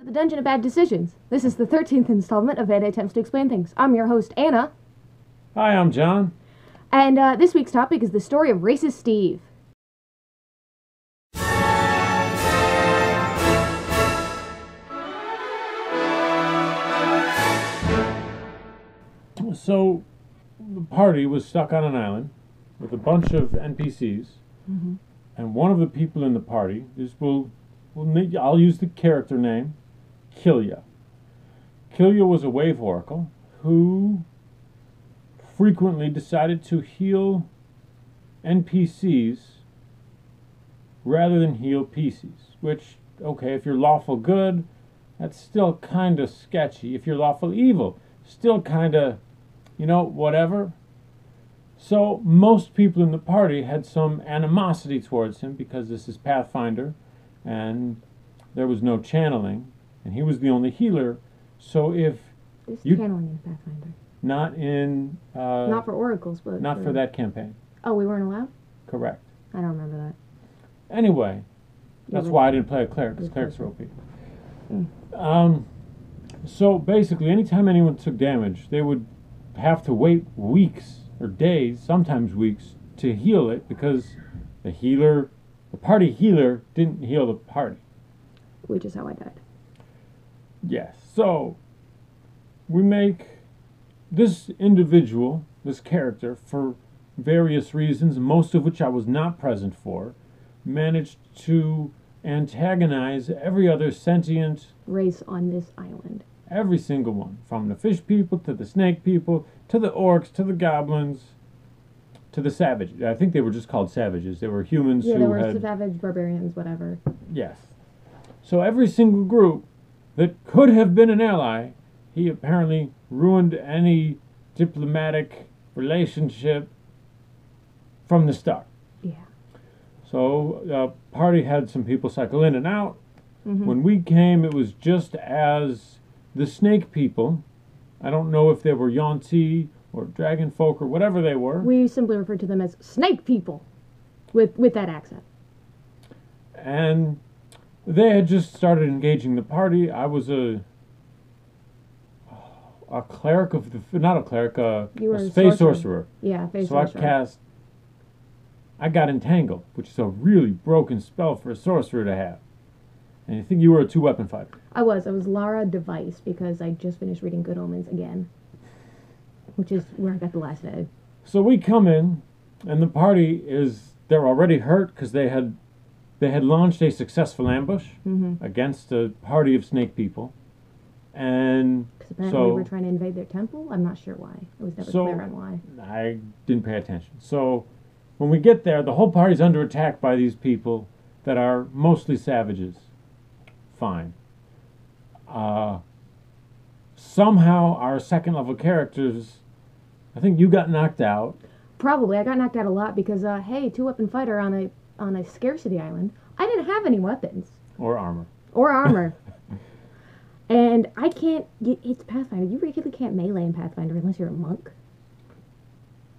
The Dungeon of Bad Decisions. This is the 13th installment of Anna Attempts to Explain Things. I'm your host, Anna. Hi, I'm John. And this week's topic is the story of Racist Steve. So, the party was stuck on an island with a bunch of NPCs, and one of the people in the party is, I'll use the character name, Killia. Killia was a wave oracle who frequently decided to heal NPCs rather than heal PCs, which, okay, if you're lawful good, that's still kind of sketchy. If you're lawful evil, still kind of, whatever. So most people in the party had some animosity towards him because this is Pathfinder and there was no channeling and he was the only healer. So if There's channeling in Pathfinder. Not in... not for oracles, but... Not for that campaign. Oh, we weren't allowed? Correct. I don't remember that. Anyway, that's why I didn't play a cleric, because clerics are OP. So basically, anytime anyone took damage, they would have to wait weeks or days, sometimes weeks, to heal it because the party healer didn't heal the party. Which is how I died. Yes. So we make this individual, this character, for various reasons, most of which I was not present for, managed to antagonize every other sentient race on this island. Every single one, from the fish people to the snake people to the orcs to the goblins to the savages. I think they were just called savages. They were humans who had... Yeah, they were savage, barbarians, whatever. Yes. So every single group that could have been an ally, he apparently ruined any diplomatic relationship from the start. Yeah. So the party had some people cycle in and out. When we came, it was just as the snake people. I don't know if they were Yonti or dragon folk or whatever they were. We simply referred to them as snake people with that accent. And they had just started engaging the party. I was a cleric of the... Not a cleric, a phase sorcerer. Yeah, phase sorcerer. So I got entangled, which is a really broken spell for a sorcerer to have. And I think you were a 2-weapon fighter. I was Lara Device because I just finished reading Good Omens again, which is where I got the last egg. So we come in, and the party they're already hurt because they had launched a successful ambush against a party of snake people. And because apparently we were trying to invade their temple. I'm not sure why. It was never clear on why. I didn't pay attention. So when we get there, the whole party's under attack by these people that are mostly savages. Fine. Somehow our second level characters, I think you got knocked out. Probably. I got knocked out a lot because, hey, 2-weapon fighter on a scarcity island. I didn't have any weapons. Or armor. And I can't get... It's Pathfinder. You really can't melee in Pathfinder unless you're a monk.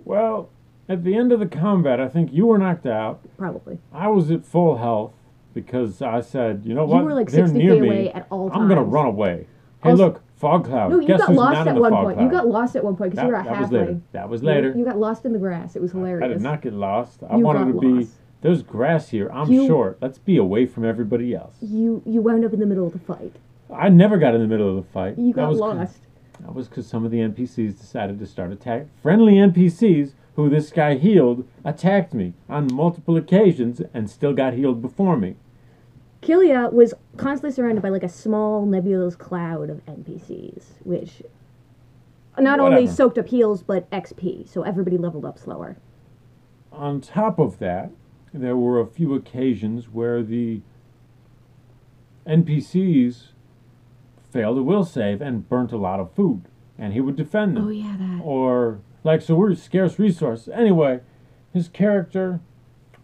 Well, at the end of the combat, I think you were knocked out. Probably. I was at full health. Because I said, you know what? You were like they're 60 near feet me. away at all times. I'm going to run away. Hey, Also, look, fog cloud. No, you Guess got who's lost not at in one the fog point. cloud? You got lost at one point because you were a halfling. That was later. You got lost in the grass. It was hilarious. I did not get lost. I You wanted got to be... lost. There's grass here. I'm short. Let's be away from everybody else. You wound up in the middle of the fight. I never got in the middle of the fight. You got lost. That was because some of the NPCs decided to start attacking. Friendly NPCs who this guy healed attacked me on multiple occasions and still got healed before me. Killia was constantly surrounded by like a small nebulous cloud of NPCs, which not only soaked up heals but XP, so everybody leveled up slower. On top of that, there were a few occasions where the NPCs failed a will save and burnt a lot of food, and he would defend them. Oh yeah, that. Or so we're scarce resources. Anyway, his character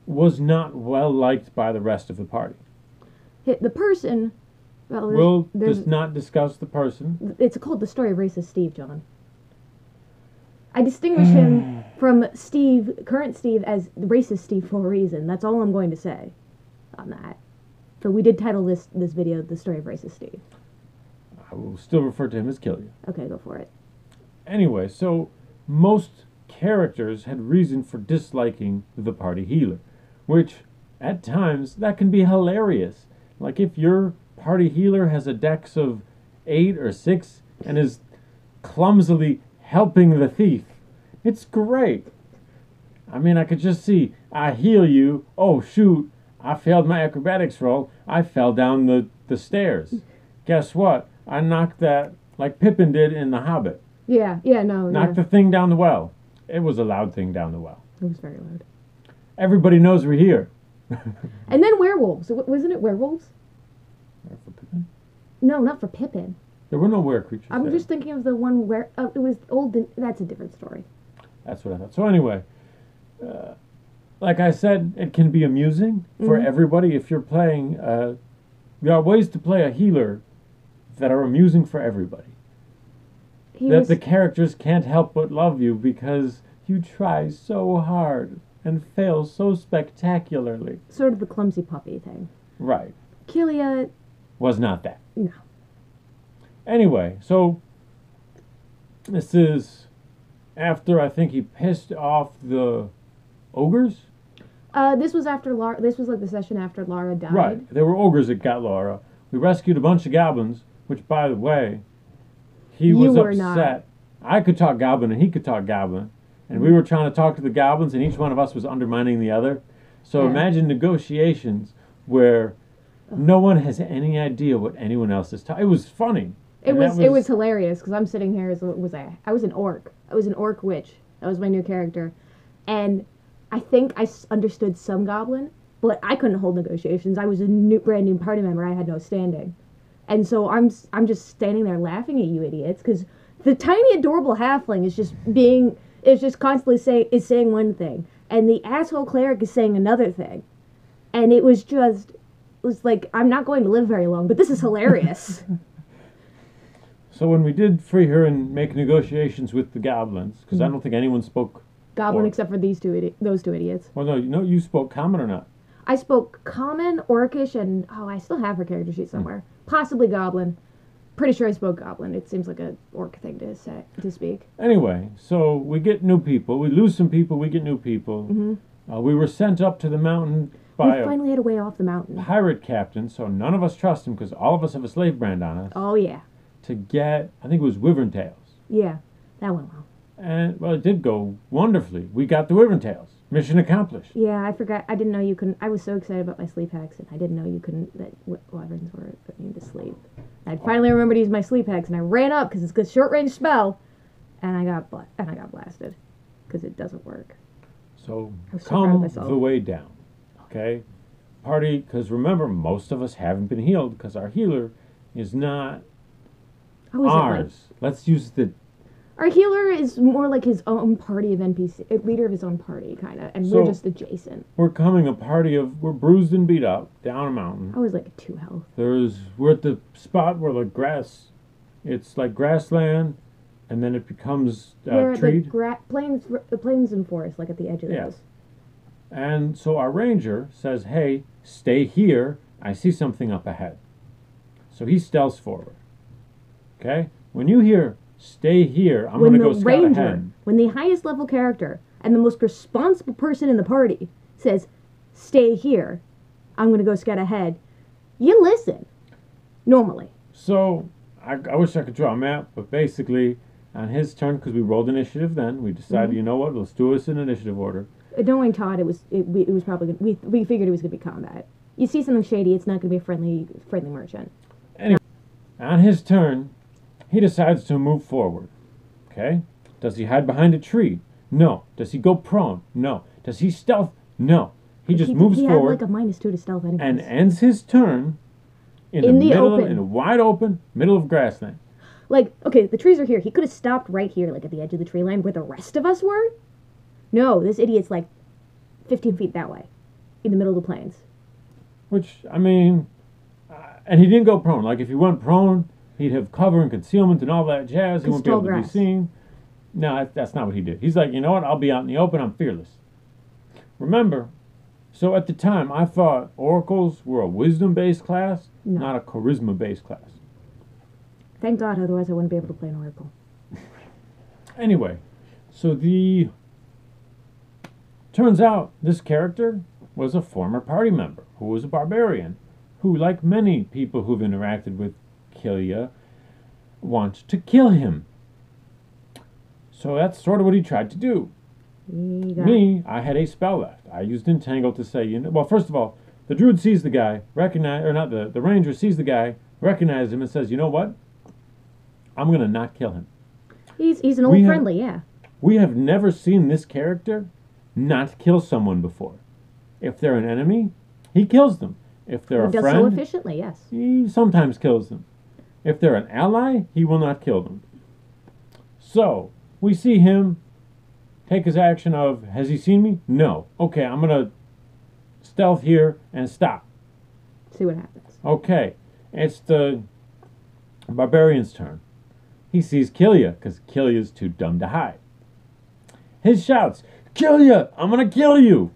was not well liked by the rest of the party. The person... Well, we'll just not discuss the person. It's called The Story of Racist Steve, John. I distinguish him from Steve, current Steve, as Racist Steve for a reason. That's all I'm going to say on that. But we did title this video The Story of Racist Steve. I will still refer to him as Killia. Okay, go for it. Anyway, so most characters had reason for disliking the party healer, which at times that can be hilarious. Like if your party healer has a dex of 8 or 6 and is clumsily helping the thief, it's great. I mean, I could just see, I heal you, oh shoot, I failed my acrobatics roll, I fell down the stairs. Guess what? I knocked that, like Pippin did in The Hobbit. Yeah, no. Knocked the thing down the well. It was a loud thing down the well. It was very loud. Everybody knows we're here. And then werewolves. Wasn't it werewolves? For Pippin? No, not for Pippin. There were no were-creatures I'm there. just thinking of the one where it was old. That's a different story. That's what I thought. So anyway, like I said, it can be amusing for everybody if you're playing. There are ways to play a healer that are amusing for everybody. The characters can't help but love you because you try so hard and fail so spectacularly. Sort of the clumsy puppy thing. Right. Killia was not that. No. Anyway, so this is after I think he pissed off the ogres. This was after Lara. This was like the session after Lara died. Right. There were ogres that got Lara. We rescued a bunch of goblins, which, by the way, he was upset. Not. I could talk goblin and he could talk goblin. And we were trying to talk to the goblins and each one of us was undermining the other. So imagine negotiations where no one has any idea what anyone else is talking. It was funny. It was hilarious because I'm sitting here I was an orc. I was an orc witch. That was my new character. And I think I understood some goblin, but I couldn't hold negotiations. I was a brand new party member. I had no standing. And so I'm just standing there laughing at you idiots because the tiny adorable halfling is just constantly saying one thing, and the asshole cleric is saying another thing, and it was like, I'm not going to live very long, but this is hilarious. So when we did free her and make negotiations with the goblins, because I don't think anyone spoke Goblin except for those two idiots. Well, no, you spoke common or not? I spoke common, orcish, and I still have her character sheet somewhere. Possibly goblin. Pretty sure I spoke goblin. It seems like a orc thing to speak. Anyway, so we get new people. We lose some people. We get new people. We were sent up to the mountain by we finally had a way off the mountain. Pirate captain, so none of us trust him because all of us have a slave brand on us. Oh yeah. To get, I think it was wyvern tails. Yeah, that went well. And well, it did go wonderfully. We got the wyvern tails. Mission accomplished. Yeah, I forgot. I didn't know you couldn't. I was so excited about my sleep hacks, and I didn't know you couldn't. That wyverns were putting you to sleep. I finally remembered to use my sleep hacks, and I ran up because it's a short range spell, and I got blasted because it doesn't work. So come the way down, okay? Party, because remember, most of us haven't been healed because our healer is not ours. Let's use the. Our healer is more like his own party of NPC, a leader of his own party, kind of, and we're just adjacent. We're coming a party of, we're bruised and beat up, down a mountain. I was like 2 health. We're at the spot where it's like grassland, and then it becomes treed. The plains and forest, like at the edge of those. And so our ranger says, hey, stay here, I see something up ahead. So he stealths forward. Okay? When you hear, stay here, I'm going to go scout ahead. When the highest level character and the most responsible person in the party says, stay here, I'm going to go scout ahead, you listen. Normally. So, I wish I could draw a map, but basically, on his turn, because we rolled initiative then, we decided, you know what, let's do this in initiative order. Knowing Todd, it was probably going to, we figured it was going to be combat. You see something shady, it's not going to be a friendly merchant. Anyway, on his turn, he decides to move forward. Okay? Does he hide behind a tree? No. Does he go prone? No. Does he stealth? No. He just moves forward. He had like a -2 to stealth anyways. And ends his turn in the open. In a wide open, middle of grassland. Like, okay, the trees are here. He could have stopped right here, like at the edge of the tree line where the rest of us were. No, this idiot's like 15 feet that way, in the middle of the plains. Which, I mean, and he didn't go prone. Like, if he went prone, he'd have cover and concealment and all that jazz. He wouldn't be able to be seen. No, that's not what he did. He's like, you know what? I'll be out in the open. I'm fearless. Remember, so at the time, I thought oracles were a wisdom-based class, not a charisma-based class. Thank God, otherwise I wouldn't be able to play an oracle. Anyway, so turns out this character was a former party member who was a barbarian, who, like many people who've interacted with Killia, wants to kill him. So that's sort of what he tried to do. Me, I had a spell left. I used Entangle to say, well, first of all, the druid sees the guy, the ranger sees the guy, recognizes him, and says, you know what? I'm going to not kill him. He's an old friendly, yeah. We have never seen this character not kill someone before. If they're an enemy, he kills them. If they're a friend, does so efficiently, yes. He sometimes kills them. If they're an ally, he will not kill them. So, we see him take his action of, has he seen me? No. Okay, I'm going to stealth here and stop. See what happens. Okay, it's the barbarian's turn. He sees Killia, because Killia's too dumb to hide. His shouts, Killia, I'm going to kill you!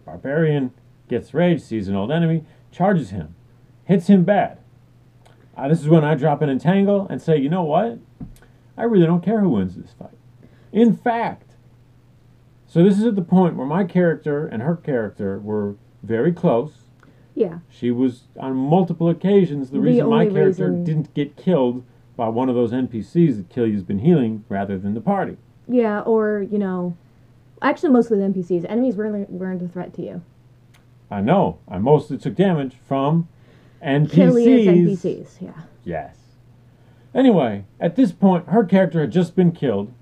Barbarian gets rage, sees an old enemy, charges him, hits him bad. This is when I drop an Entangle and say, you know what? I really don't care who wins this fight. In fact, so this is at the point where my character and her character were very close. Yeah. She was, on multiple occasions, the reason my character didn't get killed by one of those NPCs that Killia's been healing rather than the party. Yeah, or, actually mostly the NPCs. Enemies weren't a threat to you. I know. I mostly took damage from NPCs. Killia's NPCs, yeah. Yes. Anyway, at this point, her character had just been killed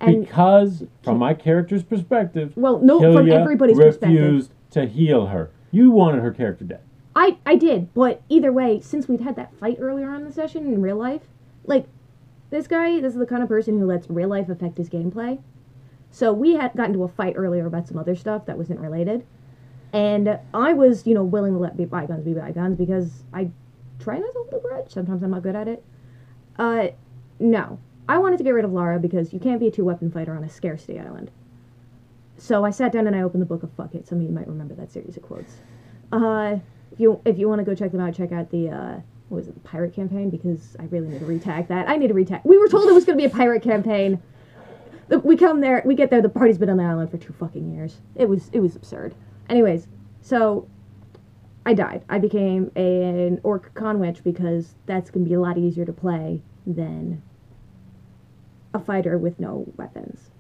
And because, from my character's perspective, well, no, from everybody's perspective, refused to heal her. You wanted her character dead. I did, but either way, since we'd had that fight earlier on in the session in real life, like, this is the kind of person who lets real life affect his gameplay. So we had gotten into a fight earlier about some other stuff that wasn't related. And I was, willing to let bygones be bygones because I try not to hold a grudge. Sometimes I'm not good at it. No. I wanted to get rid of Lara because you can't be a two-weapon fighter on a scarcity island. So I sat down and I opened the book of Fuck It. Some of you might remember that series of quotes. If you want to go check them out, check out the, the pirate campaign, because I really need to retag that. I need to retag. We were told it was going to be a pirate campaign. We get there, the party's been on the island for 2 fucking years. It was absurd. Anyways, so I died. I became an orc conwitch because that's going to be a lot easier to play than a fighter with no weapons.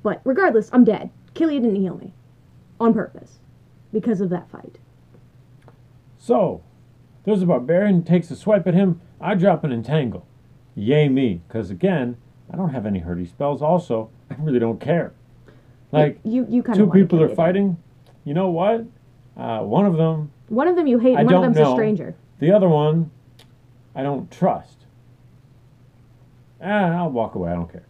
But regardless, I'm dead. Killia didn't heal me. On purpose. Because of that fight. So, there's a barbarian, takes a swipe at him, I drop an Entangle. Yay me, because again, I don't have any hurdy spells also. I really don't care. Like, you kind two of people are fighting. You know what? One of them you hate, and one of them's a stranger. The other one, I don't trust. I'll walk away, I don't care.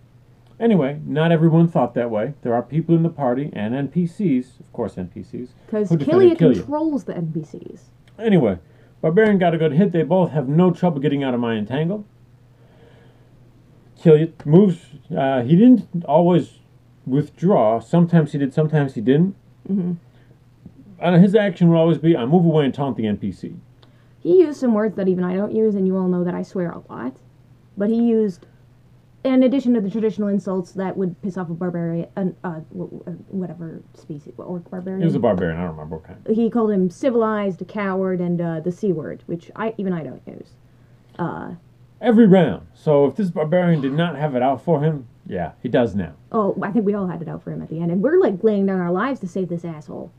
Anyway, not everyone thought that way. There are people in the party, and NPCs, of course NPCs, because Killia controls the NPCs. Anyway, Barbarian got a good hit. They both have no trouble getting out of my Entangle. Killia moves. He didn't always withdraw. Sometimes he did, sometimes he didn't. Mm-hmm. And his action would always be, I move away and taunt the NPC. He used some words that even I don't use, and you all know that I swear a lot. But he used, in addition to the traditional insults that would piss off a barbarian, whatever species, orc barbarian. He was a barbarian, I don't remember what kind. He called him civilized, a coward, and the C word, which I don't use. Every round. So if this barbarian did not have it out for him, yeah, he does now. Oh, I think we all had it out for him at the end, and we're like laying down our lives to save this asshole.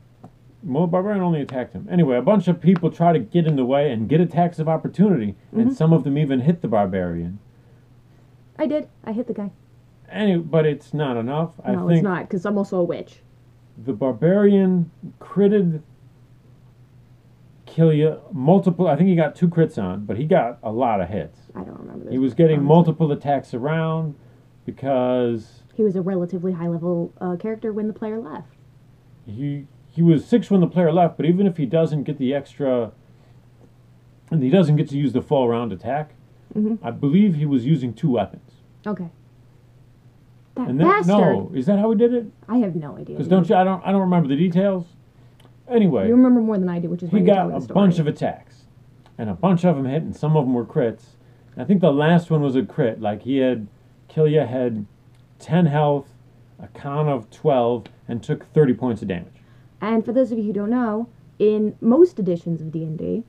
Well, barbarian only attacked him. Anyway, a bunch of people try to get in the way and get attacks of opportunity, and some of them even hit the barbarian. I did. I hit the guy. But it's not enough. No, I think it's not, because I'm also a witch. The barbarian critted Killia multiple. I think he got 2 crits on, but he got a lot of hits. I don't remember this. He was getting multiple attacks around because he was a relatively high-level character when the player left. He was 6 when the player left, but even if he doesn't get the extra, and he doesn't get to use the full round attack, I believe he was using 2 weapons. Okay. Bastard. No, is that how he did it? I have no idea. Because I don't remember the details. Anyway, you remember more than I do, which is why he got a bunch of attacks, and a bunch of them hit, and some of them were crits. I think the last one was a crit. Like Killia had 10 health, a con of 12, and took 30 points of damage. And for those of you who don't know, in most editions of D&D,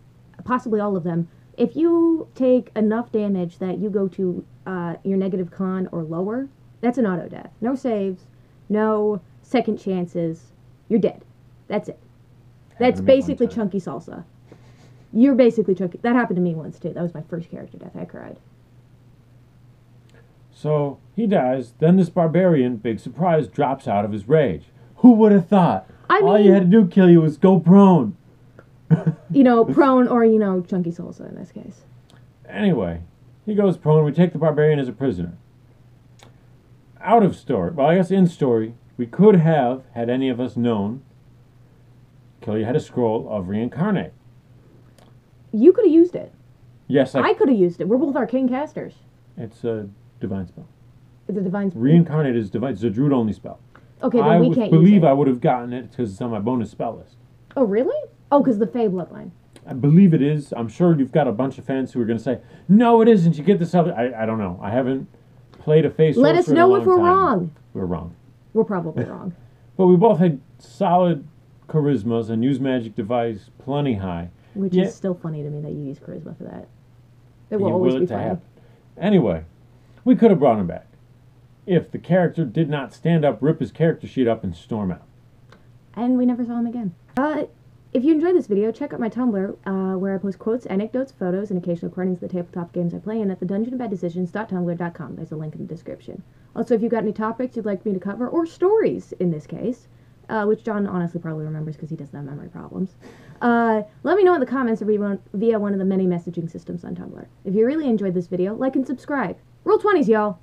possibly all of them, if you take enough damage that you go to your negative con or lower, that's an auto death. No saves, no second chances. You're dead. That's it. That's basically chunky salsa. You're basically chunky. That happened to me once too. That was my first character death. I cried. So he dies. Then this barbarian, big surprise, drops out of his rage. Who would have thought? All you had to do, Killia, was go prone. Prone or, chunky salsa in this case. Anyway, he goes prone. We take the barbarian as a prisoner. Out of story, well, I guess in story, we could have, had any of us known, Killia had a scroll of reincarnate. You could have used it. Yes, I could have used it. We're both arcane casters. It's a divine spell. It's a divine spell. Reincarnate is divine. It's a druid only spell. Okay, but we can't believe use it. I would have gotten it because it's on my bonus spell list. Oh, really? Oh, because the Fey bloodline. I believe it is. I'm sure you've got a bunch of fans who are going to say, no, it isn't. You get this other. I don't know. I haven't played a Fey Let us sorcerer in a know long if we're time. wrong. We're wrong. We're probably wrong. But we both had solid charismas and use magic device plenty high. Which is still funny to me that you use charisma for that. It will You always will be it to funny. happen. Anyway, we could have brought him back if the character did not stand up, rip his character sheet up, and storm out. And we never saw him again. If you enjoyed this video, check out my Tumblr, where I post quotes, anecdotes, photos, and occasional recordings of the tabletop games I play in at thedungeonofbaddecisions.tumblr.com. There's a link in the description. Also, if you've got any topics you'd like me to cover, or stories in this case, which John honestly probably remembers because he doesn't have memory problems, let me know in the comments or via one of the many messaging systems on Tumblr. If you really enjoyed this video, like and subscribe. Roll 20s, y'all!